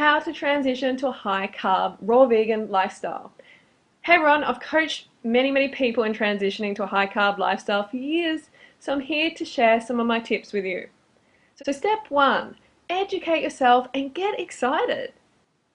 how to transition to a high-carb, raw vegan lifestyle. Hey everyone, I've coached many people in transitioning to a high-carb lifestyle for years, so I'm here to share some of my tips with you. So step one, educate yourself and get excited.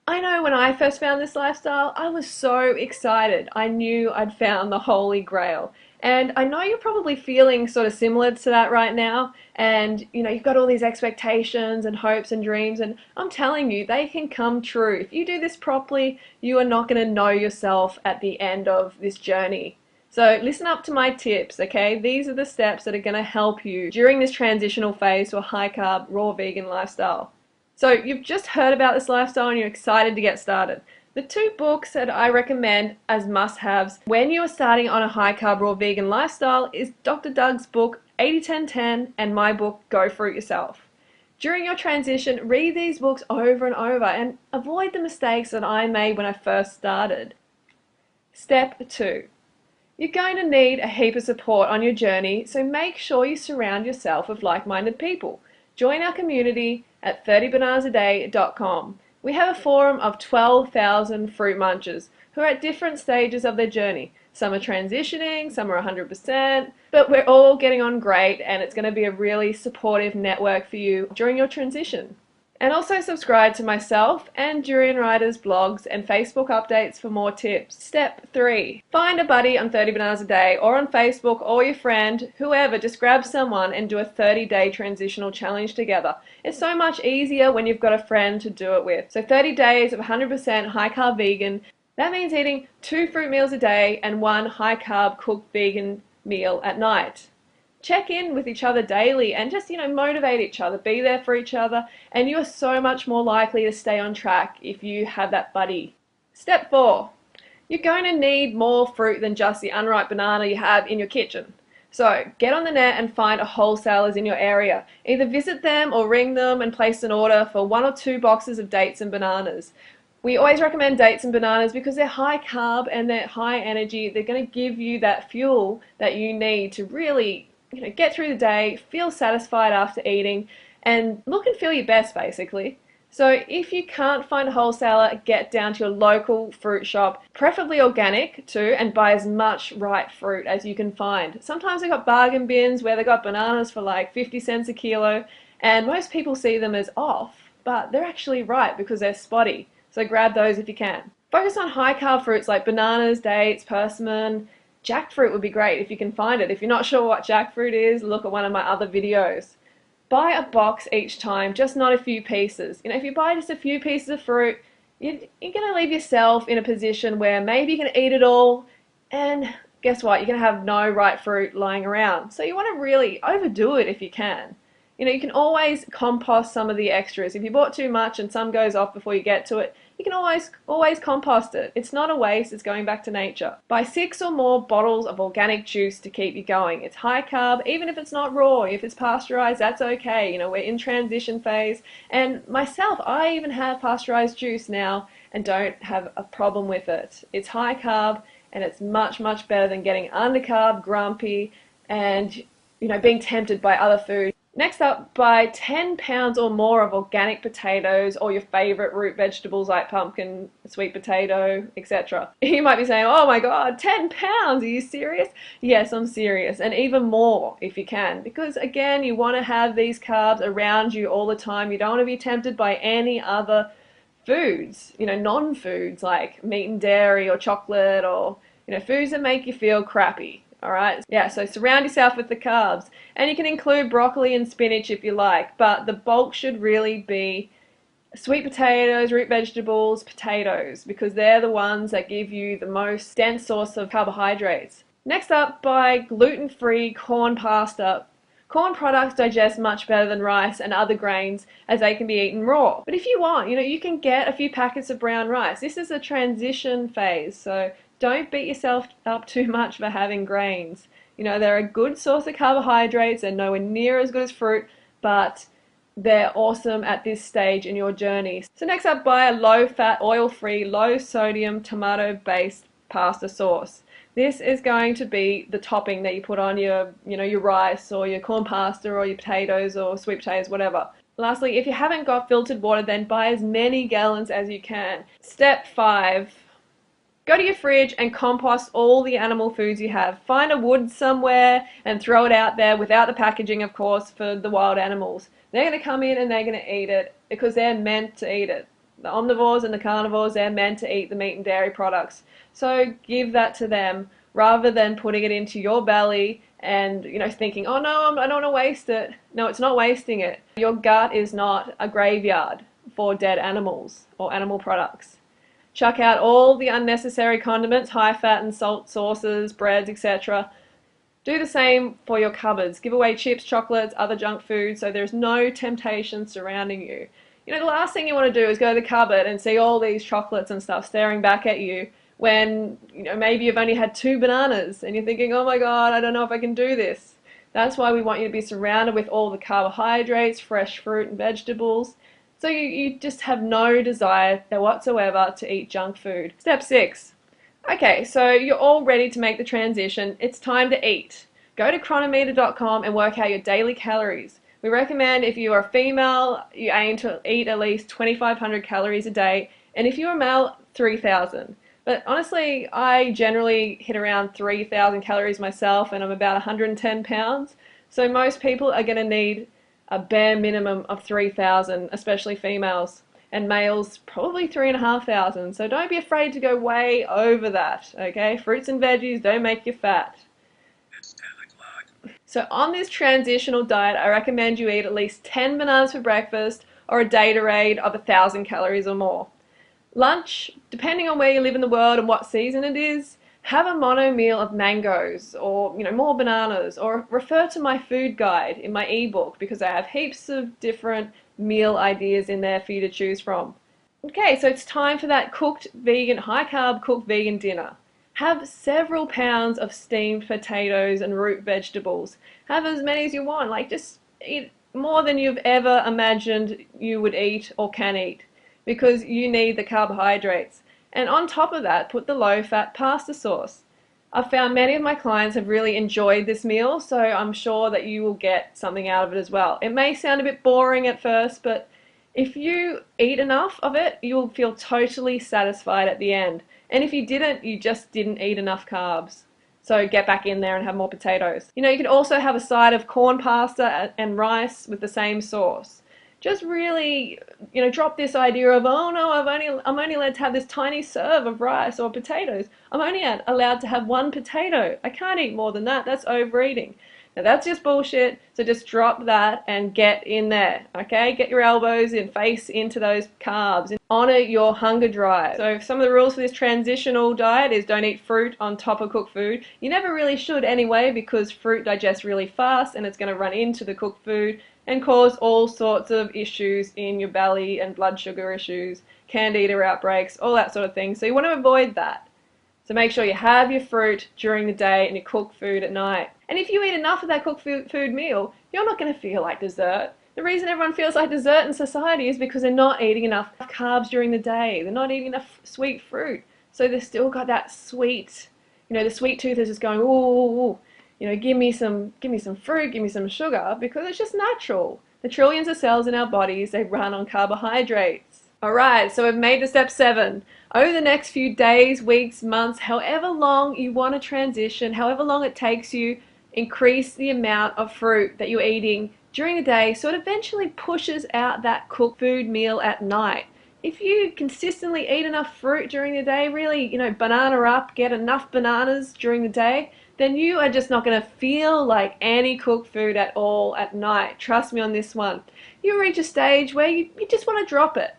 I know when I first found this lifestyle, I was so excited. I knew I'd found the holy grail. And I know you're probably feeling sort of similar to that right now. And you've got all these expectations and hopes and dreams, and I'm telling you, they can come true. If you do this properly, you are not going to know yourself at the end of this journey. So listen up to my tips, okay? These are the steps that are going to help you during this transitional phase to a high-carb, raw vegan lifestyle. So you've just heard about this lifestyle and you're excited to get started. The two books that I recommend as must-haves when you are starting on a high-carb, raw vegan lifestyle is Dr. Doug's book 80-10-10 and my book Go Fruit Yourself. During your transition, read these books over and over and avoid the mistakes that I made when I first started. Step 2. You're going to need a heap of support on your journey, so make sure you surround yourself with like-minded people. Join our community at 30bananasaday.com. We have a forum of 12,000 fruit munchers who are at different stages of their journey. Some are transitioning, some are 100%, but we're all getting on great, and it's going to be a really supportive network for you during your transition. And also subscribe to myself and Durianrider's blogs and Facebook updates for more tips. Step 3. Find a buddy on 30 Bananas a Day or on Facebook, or your friend, whoever, just grab someone and do a 30-day transitional challenge together. It's so much easier when you've got a friend to do it with. So 30 days of 100% high-carb vegan. That means eating 2 fruit meals a day and 1 high-carb cooked vegan meal at night. Check in with each other daily and just, motivate each other, be there for each other, and you are so much more likely to stay on track if you have that buddy. Step 4. You're going to need more fruit than just the unripe banana you have in your kitchen. So get on the net and find a wholesalers in your area. Either visit them or ring them and place an order for 1 or 2 boxes of dates and bananas. We always recommend dates and bananas because they're high carb and they're high energy. They're going to give you that fuel that you need to really get through the day, feel satisfied after eating, and look and feel your best, basically. So if you can't find a wholesaler, get down to your local fruit shop, preferably organic too, and buy as much ripe fruit as you can find. Sometimes they've got bargain bins where they've got bananas for like 50 cents a kilo, and most people see them as off, but they're actually ripe because they're spotty. So grab those if you can. Focus on high carb fruits like bananas, dates, persimmon. Jackfruit would be great if you can find it. If you're not sure what jackfruit is, look at one of my other videos. Buy a box each time, just not a few pieces. If you buy just a few pieces of fruit, you're going to leave yourself in a position where maybe you can eat it all, and guess what? You're going to have no ripe fruit lying around. So you want to really overdo it if you can. You can always compost some of the extras. If you bought too much and some goes off before you get to it, you can always compost it. It's not a waste, it's going back to nature. Buy 6 or more bottles of organic juice to keep you going. It's high carb, even if it's not raw. If it's pasteurized, that's okay. We're in transition phase. And myself, I even have pasteurized juice now and don't have a problem with it. It's high carb and it's much better than getting undercarb, grumpy, and being tempted by other food. Next up, buy 10 pounds or more of organic potatoes or your favorite root vegetables like pumpkin, sweet potato, etc. You might be saying, oh my god, 10 pounds, are you serious? Yes, I'm serious, and even more if you can, because again, you want to have these carbs around you all the time. You don't want to be tempted by any other foods, non-foods like meat and dairy or chocolate, or foods that make you feel crappy. Alright, yeah, so surround yourself with the carbs. And you can include broccoli and spinach if you like, but the bulk should really be sweet potatoes, root vegetables, potatoes, because they're the ones that give you the most dense source of carbohydrates. Next up, buy gluten-free corn pasta. Corn products digest much better than rice and other grains as they can be eaten raw. But if you want, you can get a few packets of brown rice. This is a transition phase, so don't beat yourself up too much for having grains. They're a good source of carbohydrates. They're nowhere near as good as fruit, but they're awesome at this stage in your journey. So next up, buy a low-fat, oil-free, low-sodium, tomato-based pasta sauce. This is going to be the topping that you put on your rice or your corn pasta or your potatoes or sweet potatoes, whatever. Lastly, if you haven't got filtered water, then buy as many gallons as you can. Step 5. Go to your fridge and compost all the animal foods you have. Find a wood somewhere and throw it out there without the packaging, of course, for the wild animals. They're going to come in and they're going to eat it because they're meant to eat it. The omnivores and the carnivores, they're meant to eat the meat and dairy products. So give that to them rather than putting it into your belly and thinking, oh no, I don't want to waste it. No, it's not wasting it. Your gut is not a graveyard for dead animals or animal products. Chuck out all the unnecessary condiments, high fat and salt sauces, breads, etc. Do the same for your cupboards. Give away chips, chocolates, other junk food so there's no temptation surrounding you. The last thing you want to do is go to the cupboard and see all these chocolates and stuff staring back at you when maybe you've only had 2 bananas and you're thinking, oh my god, I don't know if I can do this. That's why we want you to be surrounded with all the carbohydrates, fresh fruit and vegetables, so you just have no desire whatsoever to eat junk food. Step 6. Okay, so you're all ready to make the transition. It's time to eat. Go to chronometer.com and work out your daily calories. We recommend if you are female, you aim to eat at least 2,500 calories a day, and if you're a male, 3,000. But honestly, I generally hit around 3,000 calories myself, and I'm about 110 pounds. So most people are going to need a bare minimum of 3,000, especially females, and males probably 3,500. So don't be afraid to go way over that, okay? Fruits and veggies don't make you fat. It's 10 o'clock. So on this transitional diet, I recommend you eat at least 10 bananas for breakfast or a Gatorade of 1,000 calories or more. Lunch, depending on where you live in the world and what season it is, have a mono meal of mangoes or more bananas, or refer to my food guide in my ebook because I have heaps of different meal ideas in there for you to choose from. Okay, so it's time for that cooked vegan, high carb cooked vegan dinner. Have several pounds of steamed potatoes and root vegetables. Have as many as you want, just eat more than you've ever imagined you would eat or can eat, because you need the carbohydrates. And on top of that, put the low-fat pasta sauce. I've found many of my clients have really enjoyed this meal, so I'm sure that you will get something out of it as well. It may sound a bit boring at first, but if you eat enough of it, you'll feel totally satisfied at the end. And if you didn't, you just didn't eat enough carbs. So get back in there and have more potatoes. You can also have a side of corn pasta and rice with the same sauce. Just really, drop this idea of, oh no, I'm only allowed to have this tiny serve of rice or potatoes. I'm only allowed to have 1 potato. I can't eat more than that. That's overeating. Now that's just bullshit. So just drop that and get in there, okay? Get your elbows and face into those carbs and honor your hunger drive. So some of the rules for this transitional diet is don't eat fruit on top of cooked food. You never really should anyway, because fruit digests really fast and it's going to run into the cooked food and cause all sorts of issues in your belly and blood sugar issues, candida outbreaks, all that sort of thing. So you want to avoid that. So make sure you have your fruit during the day and you cook food at night. And if you eat enough of that cooked food meal, you're not going to feel like dessert. The reason everyone feels like dessert in society is because they're not eating enough carbs during the day. They're not eating enough sweet fruit. So they've still got that sweet, the sweet tooth is just going, ooh. Give me some fruit, give me some sugar, because it's just natural. The trillions of cells in our bodies, they run on carbohydrates. Alright, so we've made to step 7. Over the next few days, weeks, months, however long you want to transition, however long it takes you, increase the amount of fruit that you're eating during the day so it eventually pushes out that cooked food meal at night. If you consistently eat enough fruit during the day, really, banana up, get enough bananas during the day, then you are just not going to feel like any cooked food at all at night. Trust me on this one. You'll reach a stage where you just want to drop it.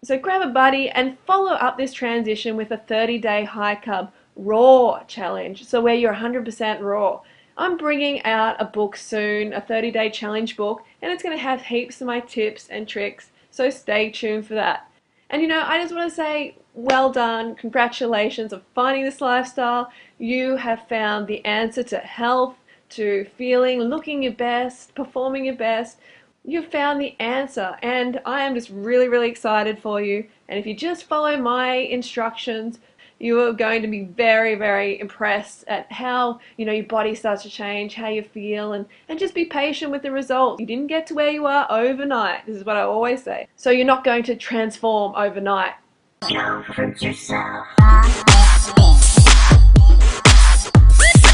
So grab a buddy and follow up this transition with a 30-day high-carb raw challenge, so where you're 100% raw. I'm bringing out a book soon, a 30-day challenge book, and it's going to have heaps of my tips and tricks, so stay tuned for that. And I just want to say, well done, congratulations on finding this lifestyle. You have found the answer to health, to feeling, looking your best, performing your best. You've found the answer, and I am just really, really excited for you. And if you just follow my instructions, You are going to be very, very impressed at how, your body starts to change, how you feel, and just be patient with the results. You didn't get to where you are overnight. This is what I always say. So you're not going to transform overnight. Comfort yourself.